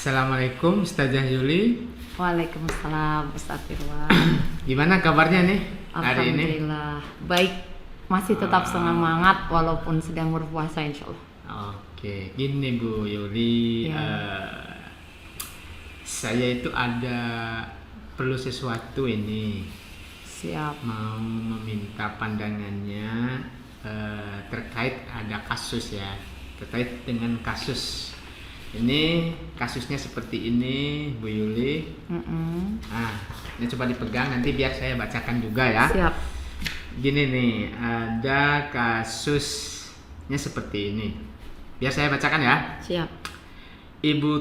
Assalamualaikum Ustazah Yuli. Waalaikumsalam Ustaz Firwan. Gimana kabarnya nih hari ini? Alhamdulillah baik, masih tetap semangat walaupun sedang berpuasa insya Allah. Oke, gini Bu Yuli, Ya. saya itu ada perlu sesuatu ini, Siap. mau meminta pandangannya terkait ada kasus ya, terkait dengan kasus. Ini kasusnya seperti ini Bu Yuli. Ini coba dipegang nanti biar saya bacakan juga ya. Siap. Gini nih, ada kasusnya seperti ini. Biar saya bacakan ya. Siap. Ibu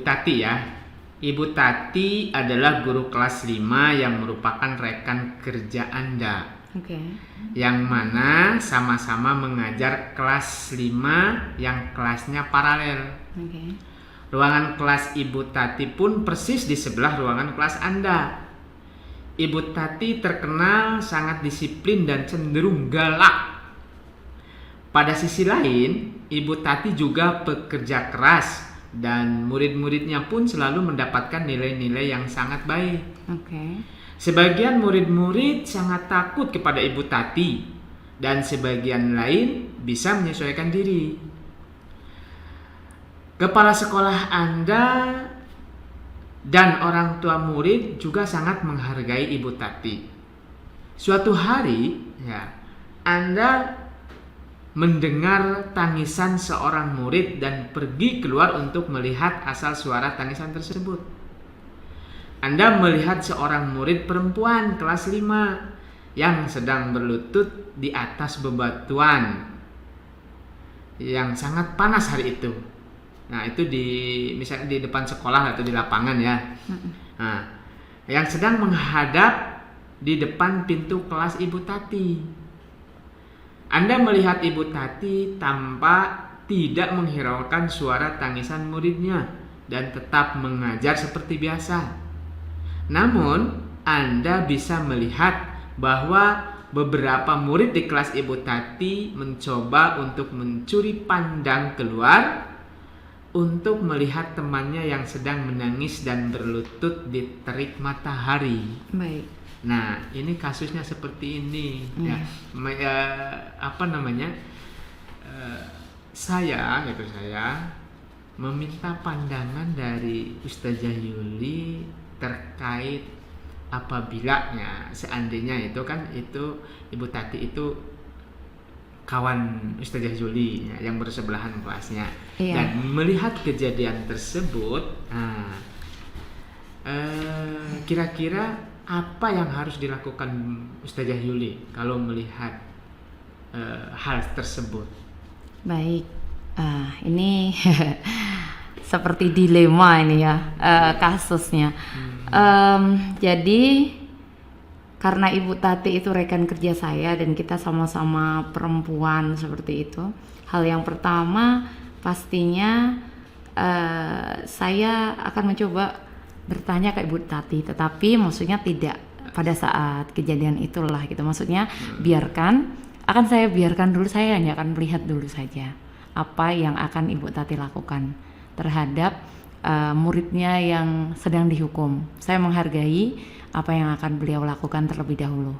Tati ya. Ibu Tati adalah guru kelas 5 yang merupakan rekan kerja Anda. Oke. Yang mana sama-sama mengajar kelas 5 yang kelasnya paralel. Oke. Ruangan kelas Ibu Tati pun persis di sebelah ruangan kelas Anda. Ibu Tati terkenal sangat disiplin dan cenderung galak. Pada sisi lain, Ibu Tati juga pekerja keras dan murid-muridnya pun selalu mendapatkan nilai-nilai yang sangat baik. Oke. Sebagian murid-murid sangat takut kepada Ibu Tati dan sebagian lain bisa menyesuaikan diri. Kepala sekolah Anda dan orang tua murid juga sangat menghargai Ibu Tati. Suatu hari, ya, Anda mendengar tangisan seorang murid dan pergi keluar untuk melihat asal suara tangisan tersebut. Anda melihat seorang murid perempuan kelas 5 yang sedang berlutut di atas bebatuan yang sangat panas hari itu. Nah, itu misalnya di depan sekolah atau di lapangan ya. Nah, yang sedang menghadap di depan pintu kelas Ibu Tati. Anda melihat Ibu Tati tampak tidak menghiraukan suara tangisan muridnya dan tetap mengajar seperti biasa. Namun, Anda bisa melihat bahwa beberapa murid di kelas Ibu Tati mencoba untuk mencuri pandang keluar untuk melihat temannya yang sedang menangis dan berlutut di terik matahari. Baik. Nah, ini kasusnya seperti ini. Saya meminta pandangan dari Ustazah Yuli terkait apabila seandainya itu Ibu Tati itu kawan Ustazah Yuli yang bersebelahan kelasnya. Iya. Dan melihat kejadian tersebut, kira-kira apa yang harus dilakukan Ustazah Yuli kalau melihat hal tersebut? Baik. Ini seperti dilema ini ya, kasusnya. Jadi karena Ibu Tati itu rekan kerja saya dan kita sama-sama perempuan seperti itu, hal yang pertama pastinya saya akan mencoba bertanya ke Ibu Tati, tetapi maksudnya tidak pada saat kejadian itulah gitu. Maksudnya saya biarkan dulu, saya hanya akan melihat dulu saja apa yang akan Ibu Tati lakukan terhadap muridnya yang sedang dihukum. Saya menghargai apa yang akan beliau lakukan terlebih dahulu.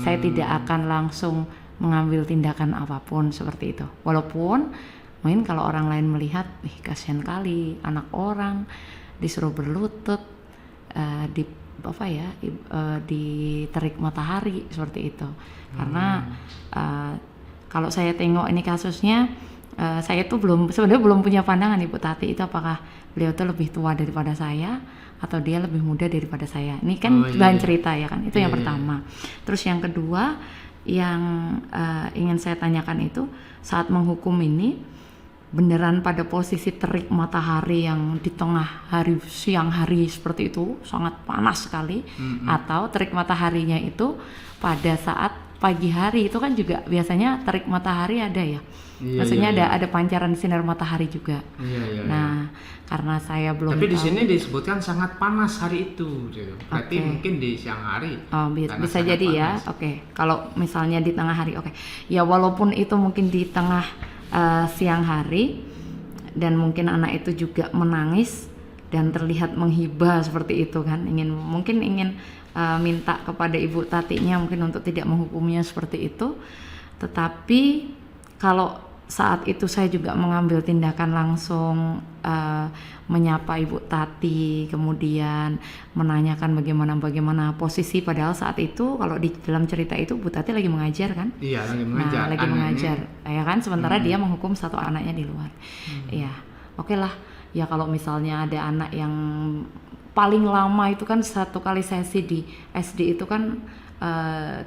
Saya tidak akan langsung mengambil tindakan apapun seperti itu. Walaupun mungkin kalau orang lain melihat, kasihan kali anak orang disuruh berlutut di terik matahari seperti itu. Karena kalau saya tengok ini kasusnya, saya tuh sebenarnya belum punya pandangan Ibu Tati itu apakah beliau tuh lebih tua daripada saya atau dia lebih muda daripada saya. Ini kan bahan cerita ya kan. Itu yang pertama. Terus yang kedua yang ingin saya tanyakan itu, saat menghukum ini beneran pada posisi terik matahari yang di tengah hari, siang hari seperti itu sangat panas sekali, atau terik mataharinya itu pada saat pagi hari? Itu kan juga biasanya terik matahari ada ya. Maksudnya ada pancaran sinar matahari juga. Nah, karena saya belum Tapi tahu. di sini disebutkan sangat panas hari itu, gitu. Berarti mungkin di siang hari. Bisa jadi panas. Ya. Oke. Kalau misalnya di tengah hari, oke. Ya walaupun itu mungkin di tengah siang hari, dan mungkin anak itu juga menangis dan terlihat menghibah seperti itu kan, mungkin ingin minta kepada ibu tatinya mungkin untuk tidak menghukumnya seperti itu. Tetapi kalau saat itu saya juga mengambil tindakan langsung, menyapa ibu tati, kemudian menanyakan bagaimana posisi, padahal saat itu kalau di dalam cerita itu Bu Tati lagi mengajar kan? Iya, lagi mengajar. Lagi mengajar, ya kan? Sementara dia menghukum satu anaknya di luar. Ya, oke lah. Ya kalau misalnya ada anak yang paling lama itu kan satu kali sesi di SD itu kan 25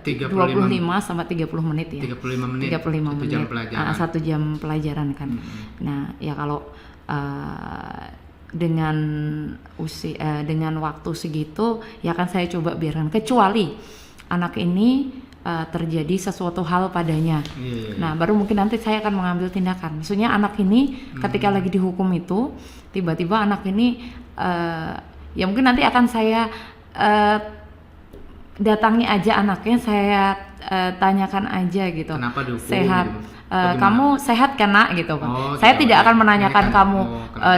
sampai 30 menit ya. 35 menit. 35 1 jam pelajaran. 1 jam pelajaran kan. Nah, ya kalau dengan dengan waktu segitu ya kan saya coba biarkan, kecuali anak ini terjadi sesuatu hal padanya. Nah, baru mungkin nanti saya akan mengambil tindakan. Maksudnya anak ini ketika lagi dihukum itu tiba-tiba anak ini ya mungkin nanti akan saya datangi aja anaknya, saya tanyakan aja gitu. Kenapa dihukum? Sehat? Kamu sehat kan nak gitu kan? Oh, saya tidak akan menanyakan kamu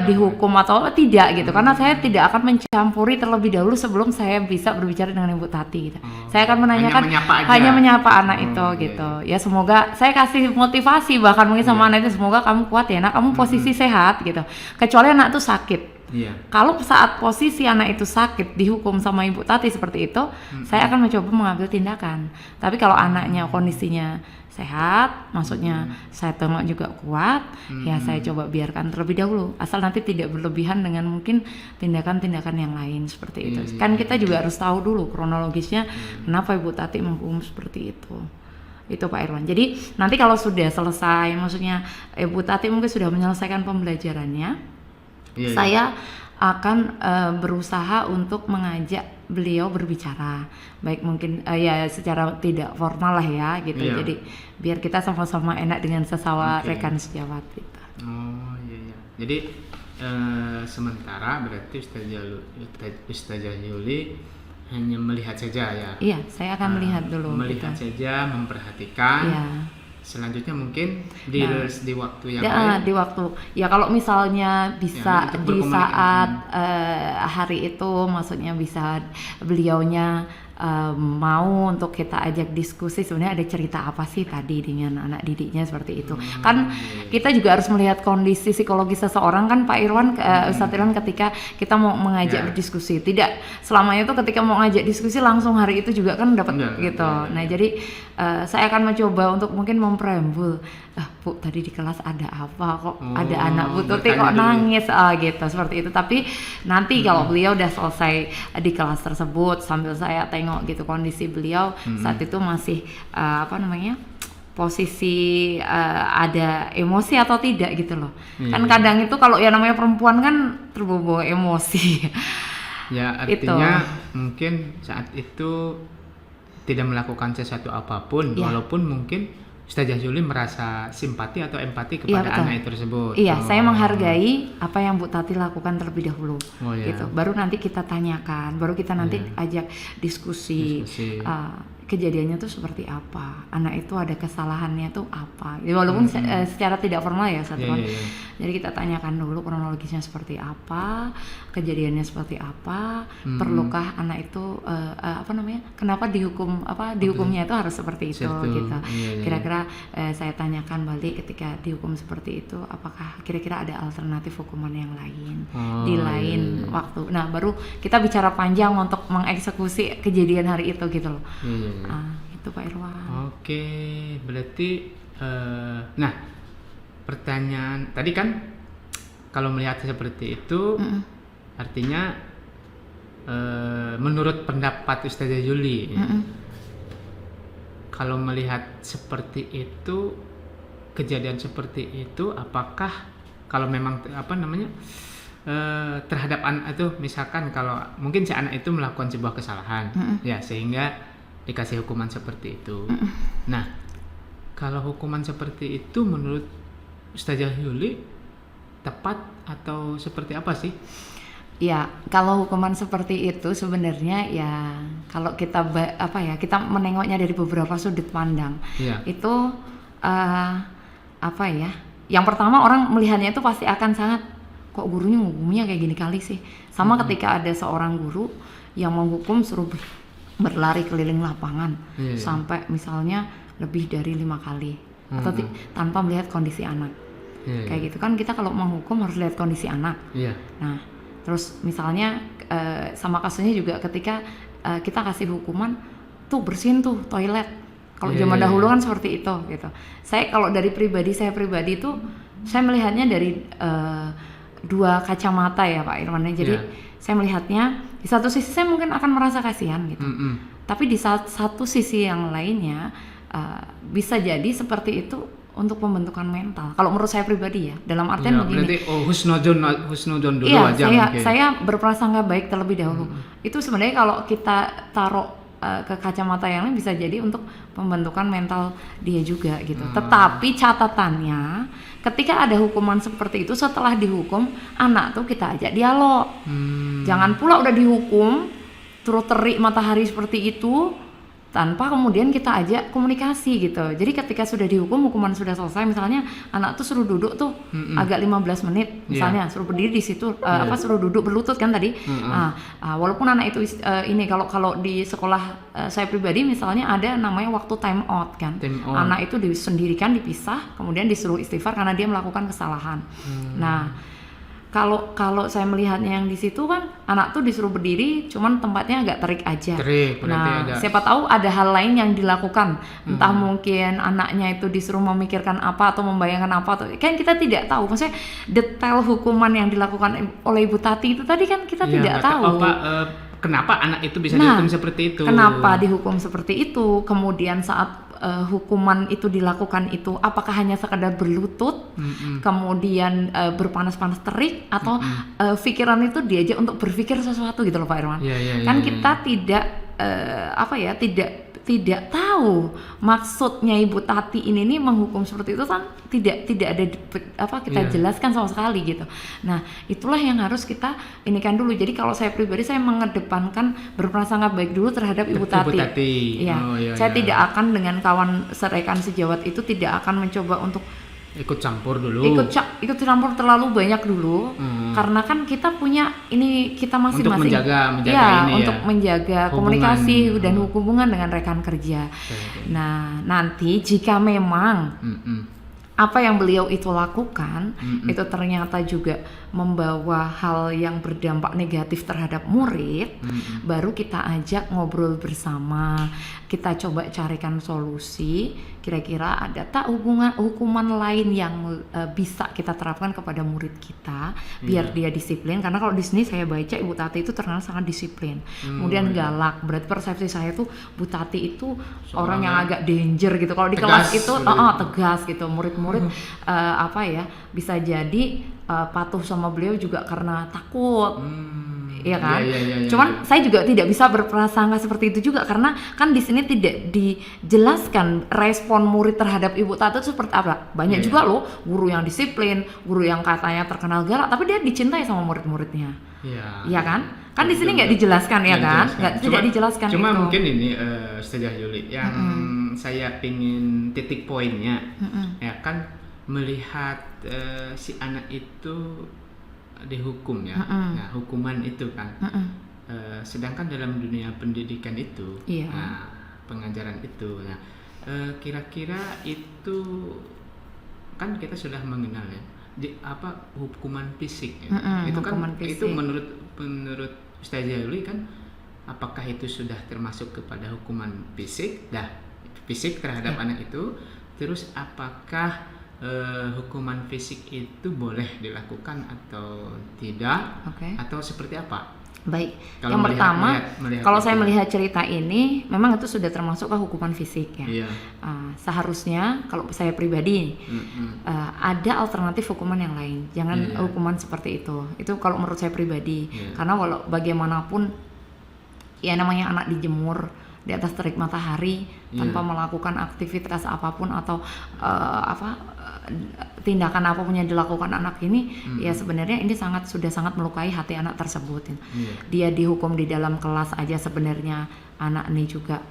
dihukum ya? atau tidak gitu, karena saya tidak akan mencampuri terlebih dahulu sebelum saya bisa berbicara dengan Ibu Tati gitu. Saya akan menanyakan hanya menyapa anak itu gitu. Ya semoga saya kasih motivasi bahkan mungkin sama anak itu, semoga kamu kuat ya nak, kamu posisi sehat gitu. Kecuali anak itu sakit. Kalau saat posisi anak itu sakit dihukum sama Ibu Tati seperti itu, saya akan mencoba mengambil tindakan. Tapi kalau anaknya kondisinya sehat, maksudnya saya tengok juga kuat, ya saya coba biarkan terlebih dahulu, asal nanti tidak berlebihan dengan mungkin tindakan-tindakan yang lain seperti itu. Kan kita juga harus tahu dulu kronologisnya kenapa Ibu Tati menghukum seperti itu Pak Irwan. Jadi nanti kalau sudah selesai, maksudnya Ibu Tati mungkin sudah menyelesaikan pembelajarannya, saya akan berusaha untuk mengajak beliau berbicara, baik mungkin ya secara tidak formal lah ya gitu. Jadi biar kita sama-sama enak dengan sesama rekan sejawat gitu. Oh iya. Jadi sementara berarti Ustazah Yuli hanya melihat saja ya? Iya, saya akan melihat dulu. Melihat saja, memperhatikan. Selanjutnya mungkin di waktu yang lain. Di waktu ya kalau misalnya bisa di saat hari itu, maksudnya bisa beliaunya mau untuk kita ajak diskusi sebenarnya ada cerita apa sih tadi dengan anak didiknya seperti itu. Kan kita juga harus melihat kondisi psikologis seseorang kan Pak Irwan, Ustadz Irwan, ketika kita mau mengajak berdiskusi. Tidak selamanya itu ketika mau ngajak diskusi langsung hari itu juga kan dapat gitu. Nah jadi saya akan mencoba untuk mungkin mempreambul, Bu tadi di kelas ada apa kok ada anak Bu Tuti kok nangis gitu seperti itu. Tapi nanti kalau beliau udah selesai di kelas tersebut sambil saya tengok gitu kondisi beliau saat itu masih posisi ada emosi atau tidak gitu loh. Kan kadang itu kalau ya namanya perempuan kan terbawa emosi. Ya artinya mungkin saat itu tidak melakukan sesuatu apapun, walaupun mungkin Ustazah Yuli merasa simpati atau empati kepada anak itu tersebut. Iya, saya menghargai apa yang Bu Tati lakukan terlebih dahulu. Gitu. Baru nanti kita tanyakan, baru kita nanti ajak diskusi. Kejadiannya tuh seperti apa, anak itu ada kesalahannya tuh apa, ya, walaupun secara tidak formal ya jadi kita tanyakan dulu kronologisnya seperti apa, kejadiannya seperti apa, perlukah anak itu kenapa dihukumnya itu harus seperti itu gitu. Kira-kira saya tanyakan balik ketika dihukum seperti itu, apakah kira-kira ada alternatif hukuman yang lain di lain waktu. Nah baru kita bicara panjang untuk mengeksekusi kejadian hari itu gitu loh. Itu Pak Irwan. Oke, berarti nah pertanyaan tadi kan kalau melihat seperti itu artinya menurut pendapat Ustazah Yuli kalau melihat seperti itu, kejadian seperti itu, apakah kalau memang terhadap anak itu, misalkan kalau mungkin si anak itu melakukan sebuah kesalahan ya sehingga dikasih hukuman seperti itu. Nah, kalau hukuman seperti itu menurut Ustazah Yuli tepat atau seperti apa sih? Ya, kalau hukuman seperti itu sebenarnya ya kalau kita kita menengoknya dari beberapa sudut pandang. Itu yang pertama orang melihatnya itu pasti akan sangat, kok gurunya nghukumnya kayak gini kali sih. Sama ketika ada seorang guru yang menghukum suruh berlari keliling lapangan sampai misalnya lebih dari 5 kali atau tanpa melihat kondisi anak. Kayak gitu kan, kita kalau menghukum harus lihat kondisi anak. Nah, terus misalnya sama kasusnya juga ketika kita kasih hukuman tuh bersihin tuh toilet. Kalau zaman dahulu kan seperti itu gitu. Saya kalau dari saya pribadi itu saya melihatnya dari dua kacamata ya Pak Irwan. Jadi saya melihatnya di satu sisi saya mungkin akan merasa kasihan gitu. Tapi di satu sisi yang lainnya bisa jadi seperti itu untuk pembentukan mental. Kalau menurut saya pribadi ya, dalam artian begini. Berarti husnudon dulu iya, aja mungkin. saya berprasangka baik terlebih dahulu. Itu sebenarnya kalau kita taruh ke kacamata yang lain bisa jadi untuk pembentukan mental dia juga gitu. Tetapi catatannya ketika ada hukuman seperti itu, setelah dihukum anak tuh kita ajak dialog. Jangan pula udah dihukum terus terik matahari seperti itu tanpa kemudian kita ajak komunikasi gitu. Jadi ketika sudah dihukum, hukuman sudah selesai, misalnya anak tuh suruh duduk tuh agak 15 menit misalnya, suruh berdiri di situ, suruh duduk berlutut kan tadi. Walaupun anak itu ini kalau di sekolah saya pribadi misalnya ada namanya waktu time out kan. Anak itu disendirikan, dipisah, kemudian disuruh istighfar karena dia melakukan kesalahan. Nah, kalau saya melihatnya yang di situ kan anak tuh disuruh berdiri, cuman tempatnya agak terik aja. Nah, siapa tahu ada hal lain yang dilakukan, entah mungkin anaknya itu disuruh memikirkan apa atau membayangkan apa, atau kan kita tidak tahu. Maksudnya detail hukuman yang dilakukan oleh Ibu Tati itu tadi kan kita tidak tahu. Kenapa anak itu bisa dihukum seperti itu? Kenapa dihukum seperti itu? Kemudian saat hukuman itu dilakukan itu apakah hanya sekadar berlutut, kemudian berpanas-panas terik, atau pikiran itu diajak untuk berpikir sesuatu gitu loh Pak Irwan. Kan kita tidak tahu maksudnya Ibu Tati ini nih menghukum seperti itu kan tidak ada kita jelaskan sama sekali gitu. Nah, itulah yang harus kita inikan dulu. Jadi kalau saya pribadi saya mengedepankan berprasangka baik dulu terhadap Ibu Tati. Saya tidak akan dengan kawan serekan sejawat itu tidak akan mencoba untuk ikut campur dulu. Ikut campur terlalu banyak dulu, karena kan kita punya ini, kita masing-masing untuk menjaga komunikasi dan hubungan dengan rekan kerja. Nah, nanti jika memang apa yang beliau itu lakukan itu ternyata juga membawa hal yang berdampak negatif terhadap murid, baru kita ajak ngobrol bersama, kita coba carikan solusi, kira-kira ada tak hukuman lain yang bisa kita terapkan kepada murid kita biar dia disiplin. Karena kalau di sini saya baca Ibu Tati itu terkenal sangat disiplin, kemudian galak. Berarti persepsi saya tuh Bu Tati itu orang yang agak danger gitu. Kalau di kelas itu tegas gitu. Murid-murid bisa jadi patuh sama beliau juga karena takut. Iya kan? Cuman saya juga tidak bisa berprasangka seperti itu juga, karena kan di sini tidak dijelaskan respon murid terhadap Ibu Tati itu seperti apa. Banyak juga loh guru yang disiplin, guru yang katanya terkenal galak, tapi dia dicintai sama murid-muridnya. Iya kan? Kan di sini nggak dijelaskan ya kan? Tidak dijelaskan. Cuma itu. Mungkin ini Ustazah Yuli yang saya pingin titik poinnya, ya kan, melihat si anak itu dihukum ya. Nah, hukuman itu kan. Sedangkan dalam dunia pendidikan itu, pengajaran itu, nah, kira-kira itu kan kita sudah mengenal ya, hukuman fisik ya. Itu kan fisik. Itu menurut Ustazah Yuli kan, apakah itu sudah termasuk kepada hukuman fisik terhadap anak itu? Terus apakah hukuman fisik itu boleh dilakukan atau tidak, atau seperti apa? Baik, kalau yang pertama, kalau saya melihat cerita ini, memang itu sudah termasuk ke hukuman fisik ya. Seharusnya kalau saya pribadi ada alternatif hukuman yang lain, jangan hukuman seperti itu. Itu kalau menurut saya pribadi, karena walau bagaimanapun ya namanya anak dijemur di atas terik matahari tanpa melakukan aktivitas apapun atau tindakan apapun yang dilakukan anak ini, ya sebenarnya ini sudah sangat melukai hati anak tersebut. Dia dihukum di dalam kelas aja sebenarnya anak ini juga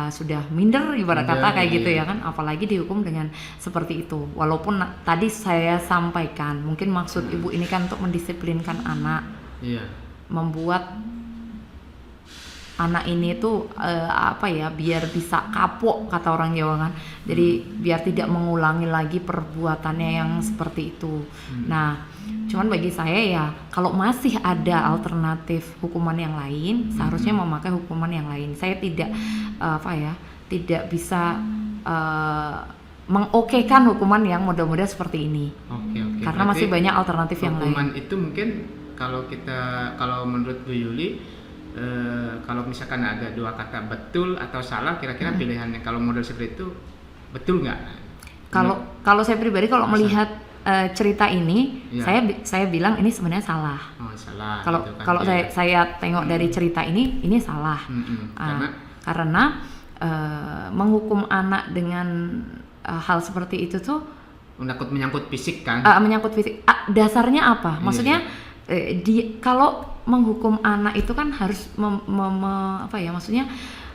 sudah minder ibarat Minder, kata kayak iya. gitu ya kan, apalagi dihukum dengan seperti itu. Walaupun tadi saya sampaikan mungkin maksud ibu ini kan untuk mendisiplinkan anak, Iya. membuat anak ini tuh biar bisa kapok kata orang Jawa kan, jadi biar tidak mengulangi lagi perbuatannya yang seperti itu. Nah, cuman bagi saya ya kalau masih ada alternatif hukuman yang lain, seharusnya memakai hukuman yang lain. Saya tidak tidak bisa mengokekan hukuman yang model-model seperti ini. Oke. Karena masih Berarti banyak alternatif yang lain. hukuman itu mungkin kalau menurut Bu Yuli, kalau misalkan ada dua kata betul atau salah, kira-kira pilihannya kalau model seperti itu betul nggak? Kalau saya pribadi kalau melihat cerita ini, Iya. saya bilang ini sebenarnya salah. Oh, salah. Kalau gitu kan. kalau Iya. saya tengok dari cerita ini salah. Karena menghukum anak dengan hal seperti itu tuh menyangkut fisik kan? menyangkut fisik. Dasarnya apa? Maksudnya kalau menghukum anak itu kan harus maksudnya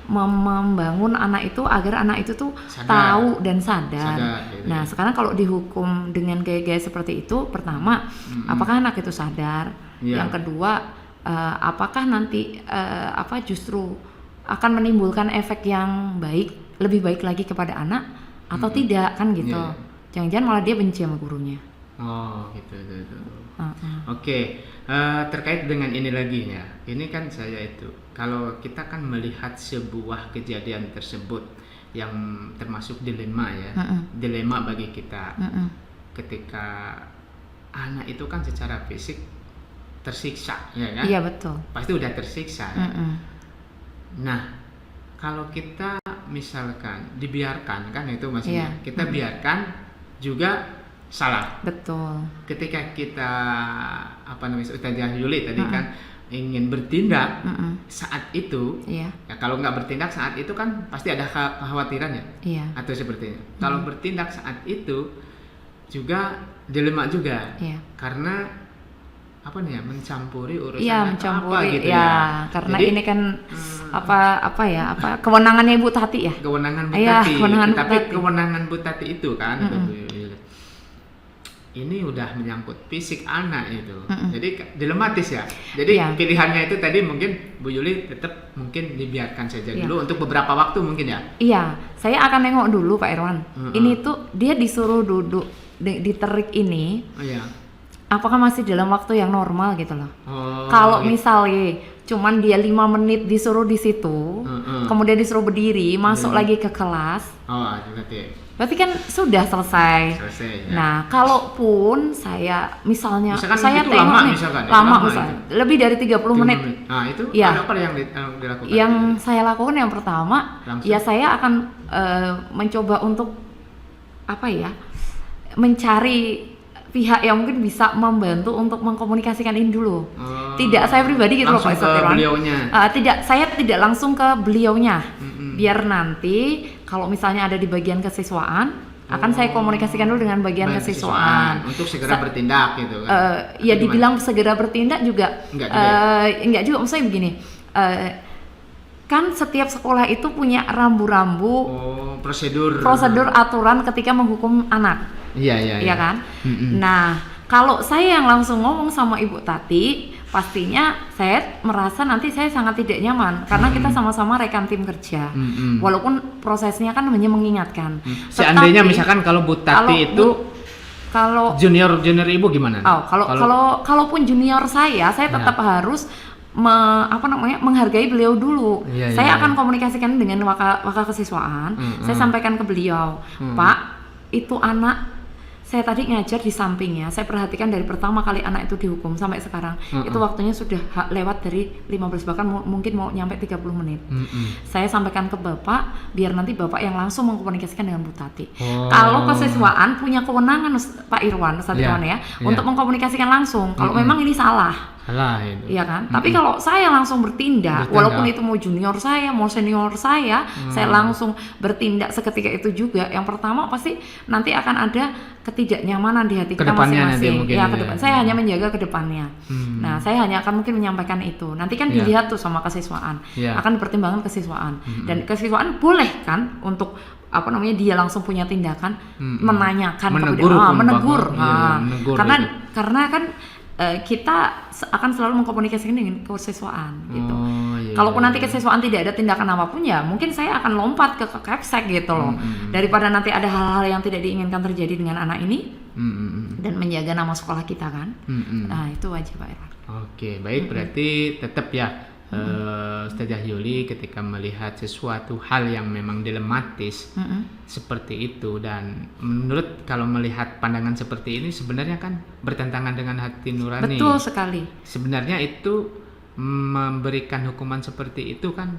membangun anak itu agar anak itu tuh tahu dan sadar. Gitu. Nah, sekarang kalau dihukum dengan gaya-gaya seperti itu, pertama, apakah anak itu sadar? Yang kedua, apakah nanti justru akan menimbulkan efek yang lebih baik lagi kepada anak atau tidak kan gitu. Jangan-jangan malah dia benci sama gurunya. Oh, gitu. Oke. Terkait dengan ini lagi ya. Ini kan kalau kita kan melihat sebuah kejadian tersebut yang termasuk dilema ya. Dilema bagi kita. Ketika anak itu kan secara fisik tersiksa ya kan? Iya, betul. Pasti udah tersiksa. Ya? Nah, kalau kita misalkan dibiarkan kan itu maksudnya. Kita biarkan juga salah. Betul. Ketika kita Ustazah Yuli tadi kan ingin bertindak saat itu, ya kalau nggak bertindak saat itu kan pasti ada kekhawatiran ya, atau sepertinya. Kalau bertindak saat itu juga dilema juga, karena mencampuri urusan gitu ya. Karena jadi, ini kan kewenangannya Ibu Tati ya. Kewenangan Bu Tati. Tapi kewenangan Bu Tati itu kan ini udah menyangkut fisik anak itu. Jadi dilematis ya. Jadi pilihannya itu tadi mungkin Bu Yuli tetap mungkin dibiarkan saja dulu untuk beberapa waktu mungkin ya. Iya, saya akan nengok dulu Pak Irwan. Ini tuh dia disuruh duduk diterik ini. Apakah masih dalam waktu yang normal gitu loh. Kalau misalnya cuman dia 5 menit disuruh di situ, kemudian disuruh berdiri, masuk lagi ke kelas. Berarti kan sudah selesai. Ya. Nah, kalaupun misalkan saya tengok lama misalnya, lebih dari 30 menit. Nah, itu apa yang dilakukan? Yang saya lakukan yang pertama, saya akan mencoba untuk mencari pihak yang mungkin bisa membantu untuk mengkomunikasikan ini dulu. Tidak saya pribadi gitu loh Pak Irwan. Saya tidak langsung ke beliaunya. Biar nanti kalau misalnya ada di bagian kesiswaan, akan saya komunikasikan dulu dengan bagian kesiswaan untuk segera bertindak gitu kan. Dibilang segera bertindak juga enggak juga. Maksudnya begini. Kan setiap sekolah itu punya rambu-rambu prosedur aturan ketika menghukum anak. Iya kan? Nah, kalau saya yang langsung ngomong sama Ibu Tati, pastinya saya merasa nanti saya sangat tidak nyaman karena kita sama-sama rekan tim kerja. Walaupun prosesnya kan hanya mengingatkan. Seandainya misalkan kalau Bu Tati kalau junior Ibu gimana? Kalaupun junior saya tetap harus menghargai beliau dulu. Saya akan komunikasikan dengan waka kesiswaan. Saya sampaikan ke beliau, Pak, itu anak saya tadi ngajar di sampingnya, saya perhatikan dari pertama kali anak itu dihukum sampai sekarang, itu waktunya sudah lewat dari 15 bahkan mungkin mau nyampe 30 menit. Saya sampaikan ke Bapak, biar nanti Bapak yang langsung mengkomunikasikan dengan Bu Tati. Kalau kesiswaan punya kewenangan Pak Irwan, untuk mengkomunikasikan langsung. Kalau memang ini salah, Alah itu. Iya kan? Tapi kalau saya langsung bertindak, walaupun itu mau junior saya, mau senior saya langsung bertindak seketika itu juga. Yang pertama pasti nanti akan ada ketidaknyamanan di hati kita masing-masing. Ya, ke depan. Saya hanya menjaga ke depannya. Nah, saya hanya akan mungkin menyampaikan itu. Nanti kan dilihat tuh sama kesiswaan. Akan dipertimbangkan kesiswaan. Dan kesiswaan boleh kan untuk dia langsung punya tindakan menanyakan menegur. Karena kan kita akan selalu mengkomunikasikan dengan kesiswaan gitu. Kalaupun nanti kesiswaan tidak ada tindakan apapun, ya mungkin saya akan lompat ke Kepsek gitu loh. Daripada nanti ada hal-hal yang tidak diinginkan terjadi dengan anak ini dan menjaga nama sekolah kita kan. Nah, itu wajib Pak Irwan. Oke, baik, berarti tetap ya Ustazah Yuli ketika melihat sesuatu hal yang memang dilematis seperti itu, dan menurut kalau melihat pandangan seperti ini sebenarnya kan bertentangan dengan hati nurani. Betul sekali. Sebenarnya itu memberikan hukuman seperti itu kan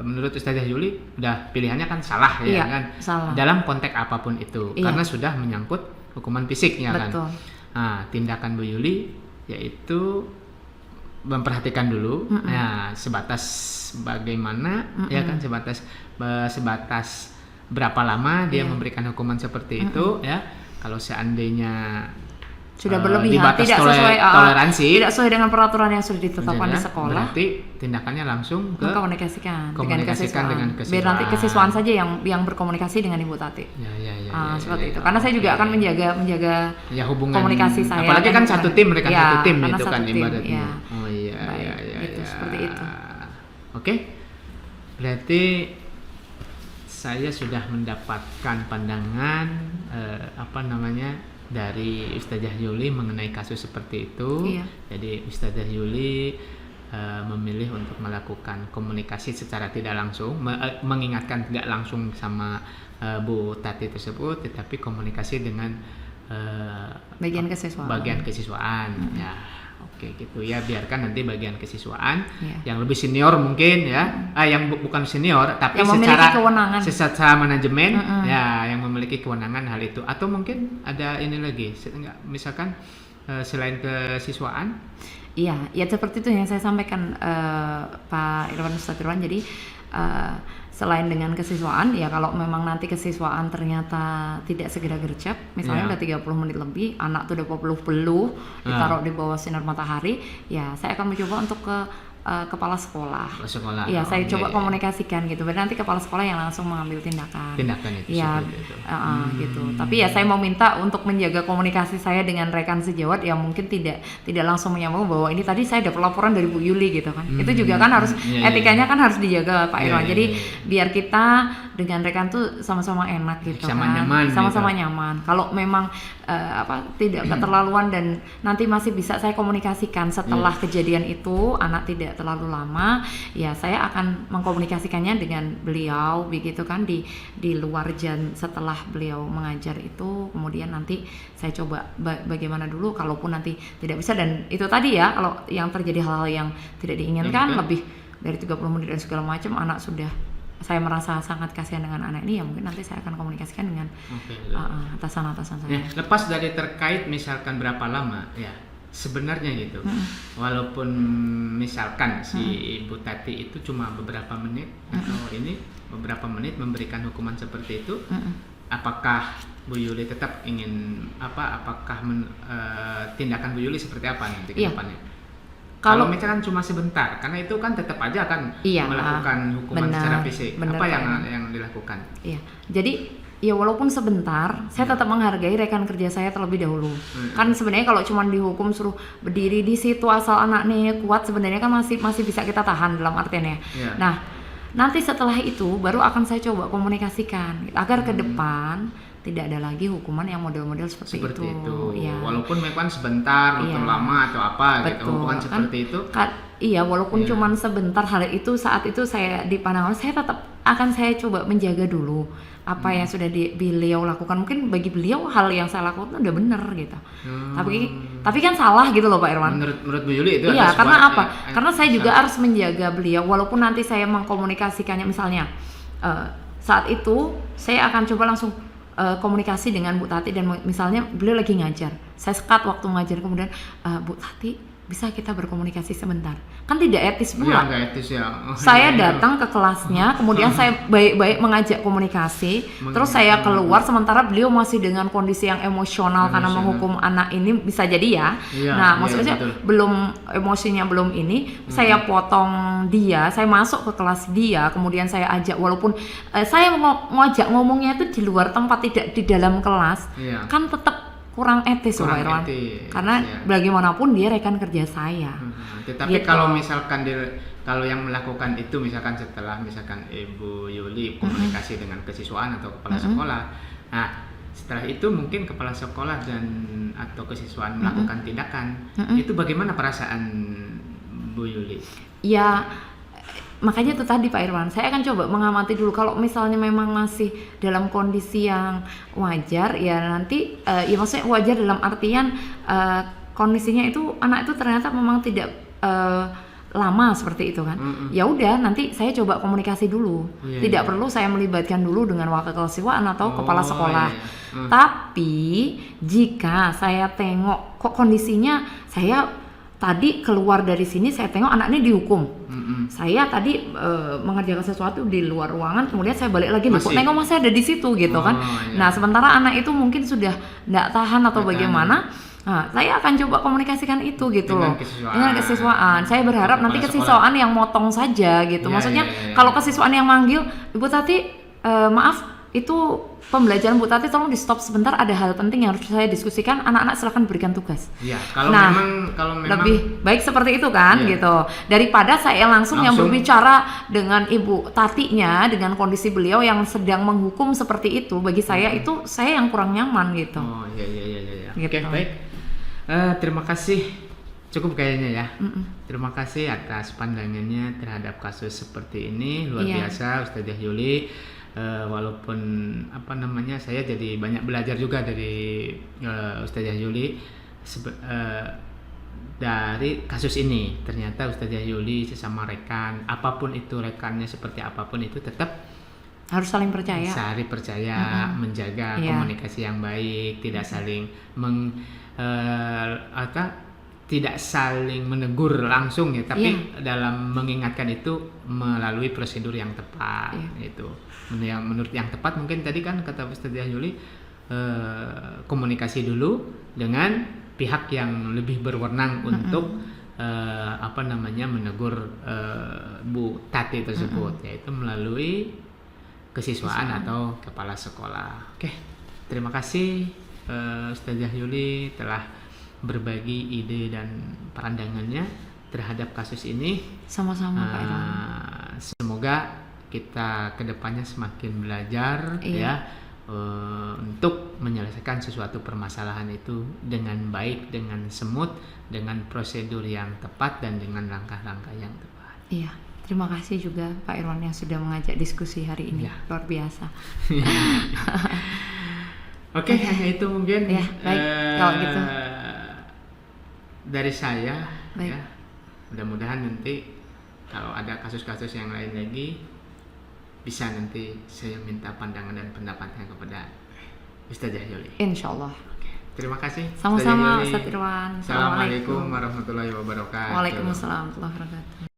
menurut Ustazah Yuli udah pilihannya kan salah ya kan? Salah. Dalam konteks apapun itu karena sudah menyangkut hukuman fisiknya. Betul. Kan. Nah, tindakan Bu Yuli yaitu memperhatikan dulu sebatas bagaimana ya kan, sebatas berapa lama dia memberikan hukuman seperti itu ya. Kalau seandainya sudah berlebihan, tidak sesuai toleransi, tidak sesuai dengan peraturan yang sudah ditetapkan di sekolah, berarti tindakannya langsung ke komunikasikan dengan kesiswaan. Biar nanti kesiswaan saja yang berkomunikasi dengan Ibu Tati. Seperti itu. Karena saya juga akan menjaga hubungan komunikasi saya. Apalagi kan satu tim, mereka satu tim itu kan ibaratnya. Seperti itu. Oke. Berarti saya sudah mendapatkan pandangan dari Ustazah Yuli mengenai kasus seperti itu. Jadi Ustazah Yuli memilih untuk melakukan komunikasi secara tidak langsung, mengingatkan tidak langsung sama Bu Tati tersebut, tetapi komunikasi dengan bagian kesiswaan. Ya, oke gitu ya, biarkan nanti bagian kesiswaan yang lebih senior mungkin ya, yang bukan senior tapi yang secara manajemen yang memiliki kewenangan hal itu, atau mungkin ada ini lagi misalkan selain kesiswaan. Iya, seperti itu yang saya sampaikan Pak Irwan, Ustadz Irwan. Jadi selain dengan kesiswaan, ya kalau memang nanti kesiswaan ternyata tidak segera gercep, misalnya udah 30 menit lebih, anak tuh udah peluh ditaruh di bawah sinar matahari, ya saya akan mencoba untuk ke kepala sekolah. Iya, saya coba komunikasikan gitu. Berarti nanti kepala sekolah yang langsung mengambil tindakan itu. Iya, gitu. Tapi ya saya mau minta untuk menjaga komunikasi saya dengan rekan sejawat yang mungkin tidak langsung menyambung bahwa ini tadi saya dapat laporan dari Bu Yuli gitu kan. Itu juga kan harus etikanya kan harus dijaga Pak Irwan. Jadi biar kita dengan rekan tuh sama-sama enak gitu sama-sama nyaman. Kalau memang tidak keterlaluan dan nanti masih bisa saya komunikasikan setelah kejadian itu, anak tidak terlalu lama, ya saya akan mengkomunikasikannya dengan beliau begitu kan di luar jam setelah beliau mengajar itu. Kemudian nanti saya coba bagaimana dulu, kalaupun nanti tidak bisa, dan itu tadi ya, kalau yang terjadi hal-hal yang tidak diinginkan lebih dari 30 menit dan segala macam, anak sudah, saya merasa sangat kasihan dengan anak ini, ya mungkin nanti saya akan komunikasikan dengan atasan-atasan saya. Lepas dari terkait misalkan berapa lama ya sebenarnya gitu, walaupun misalkan si Ibu Tati itu cuma beberapa menit atau beberapa menit memberikan hukuman seperti itu, apakah Bu Yuli tetap ingin apakah tindakan Bu Yuli seperti apa nanti ke depannya? Kalau misalkan cuma sebentar, karena itu kan tetap aja akan melakukan hukuman secara fisik. Apa yang dilakukan? Iya, jadi ya walaupun sebentar, saya tetap menghargai rekan kerja saya terlebih dahulu. Kan sebenarnya kalau cuma dihukum suruh berdiri di situ asal anaknya kuat, sebenarnya kan masih bisa kita tahan dalam artiannya. Nah, nanti setelah itu baru akan saya coba komunikasikan agar ke depan tidak ada lagi hukuman yang model-model seperti itu. Ya. Walaupun memang sebentar atau lama atau apa gitu, hukuman seperti itu. Iya, walaupun cuma sebentar, hal itu saat itu saya dipandang, saya tetap akan saya coba menjaga dulu apa yang sudah beliau lakukan. Mungkin bagi beliau hal yang saya lakukan udah benar gitu. Tapi kan salah gitu loh Pak Irwan. Menurut Bu Yuli itu karena apa? Karena saya juga harus menjaga beliau, walaupun nanti saya mengkomunikasikannya misalnya saat itu saya akan coba langsung komunikasi dengan Bu Tati, dan misalnya beliau lagi ngajar, saya sekat waktu ngajar, kemudian Bu Tati bisa kita berkomunikasi sebentar? Kan tidak etis Ya pula. nggak etis ya. Oh, Saya iya. datang ke kelasnya, kemudian saya baik-baik mengajak komunikasi, terus saya keluar sementara beliau masih dengan kondisi yang emosional karena menghukum anak ini, bisa jadi ya. Iya, Nah, iya, maksudnya betul. belum emosinya belum ini, saya potong dia, saya masuk ke kelas dia, kemudian saya ajak, walaupun saya ngajak ngomongnya itu di luar tempat, tidak di dalam kelas, Iya. kan tetap kurang etis loh, Kurang Pak Irwan. etis, Karena iya. bagaimanapun dia rekan kerja saya. Tetapi Gitu. kalau misalkan kalau yang melakukan itu misalkan setelah misalkan Ibu Yuli komunikasi dengan kesiswaan atau kepala sekolah, nah setelah itu mungkin kepala sekolah dan atau kesiswaan melakukan tindakan, itu bagaimana perasaan Bu Yuli? Ya, makanya itu tadi Pak Irwan, saya akan coba mengamati dulu. Kalau misalnya memang masih dalam kondisi yang wajar, ya nanti ya maksudnya wajar dalam artian kondisinya itu anak itu ternyata memang tidak lama seperti itu kan. Ya udah, nanti saya coba komunikasi dulu. Iya, Tidak iya. perlu saya melibatkan dulu dengan wakil kesiswaan atau kepala sekolah. Iya. Tapi jika saya tengok kok kondisinya, saya tadi keluar dari sini saya tengok anak ini dihukum. Saya tadi mengerjakan sesuatu di luar ruangan, kemudian saya balik lagi, loh, kok Masih? tengok masih ada di situ gitu kan. iya. Nah, sementara anak itu mungkin sudah nggak tahan atau Nggak tahan. bagaimana. Nah, saya akan coba komunikasikan itu gitu Dengan loh. kesiswaan. Dengan kesiswaan. Saya berharap Kepala nanti sekolah. kesiswaan yang motong saja gitu. Iya, Maksudnya iya, iya. kalau kesiswaan yang manggil, Ibu Tati, maaf, itu pembelajaran Bu Tati tolong di stop sebentar, ada hal penting yang harus saya diskusikan, anak-anak silakan berikan tugas. Ya, kalau Nah, memang lebih baik seperti itu kan Iya. gitu, daripada saya langsung yang Langsung. berbicara dengan Ibu Tatinya dengan kondisi beliau yang sedang menghukum seperti itu. Bagi saya itu saya yang kurang nyaman gitu. Oh iya. Gitu. Oke, baik. Terima kasih. Cukup kayaknya ya. Terima kasih atas pandangannya terhadap kasus seperti ini. Luar Iya. biasa Ustazah Yuli. Walaupun saya jadi banyak belajar juga dari Ustazah Yuli dari kasus ini. Ternyata Ustazah Yuli sesama rekan, apapun itu rekannya seperti apapun itu tetap Harus saling percaya. saling percaya, menjaga Iya. komunikasi yang baik, tidak saling tidak saling menegur langsung ya, tapi dalam mengingatkan itu melalui prosedur yang tepat. Itu yang menurut yang tepat mungkin tadi kan kata Ustazah Yuli, komunikasi dulu dengan pihak yang lebih berwenang untuk menegur Bu Tati tersebut, yaitu melalui kesiswaan atau kepala sekolah. Oke, terima kasih Ustazah Yuli telah berbagi ide dan pandangannya terhadap kasus ini. Sama-sama Pak Irwan. Semoga kita kedepannya semakin belajar Iya. untuk menyelesaikan sesuatu permasalahan itu dengan baik, dengan semut, dengan prosedur yang tepat dan dengan langkah-langkah yang tepat. Iya. Terima kasih juga Pak Irwan yang sudah mengajak diskusi hari ini. Iya. Luar biasa. Oke, hanya itu mungkin. Ya, baik. Kalau gitu. Dari saya, Baik. ya. Mudah-mudahan nanti kalau ada kasus-kasus yang lain lagi bisa nanti saya minta pandangan dan pendapatnya kepada Ustazah Yuli. Insya Allah. Oke, terima kasih. Sama-sama Ustazah Yuli. Ustaz Irwan. Assalamualaikum warahmatullahi wabarakatuh. Waalaikumsalam warahmatullahi wabarakatuh.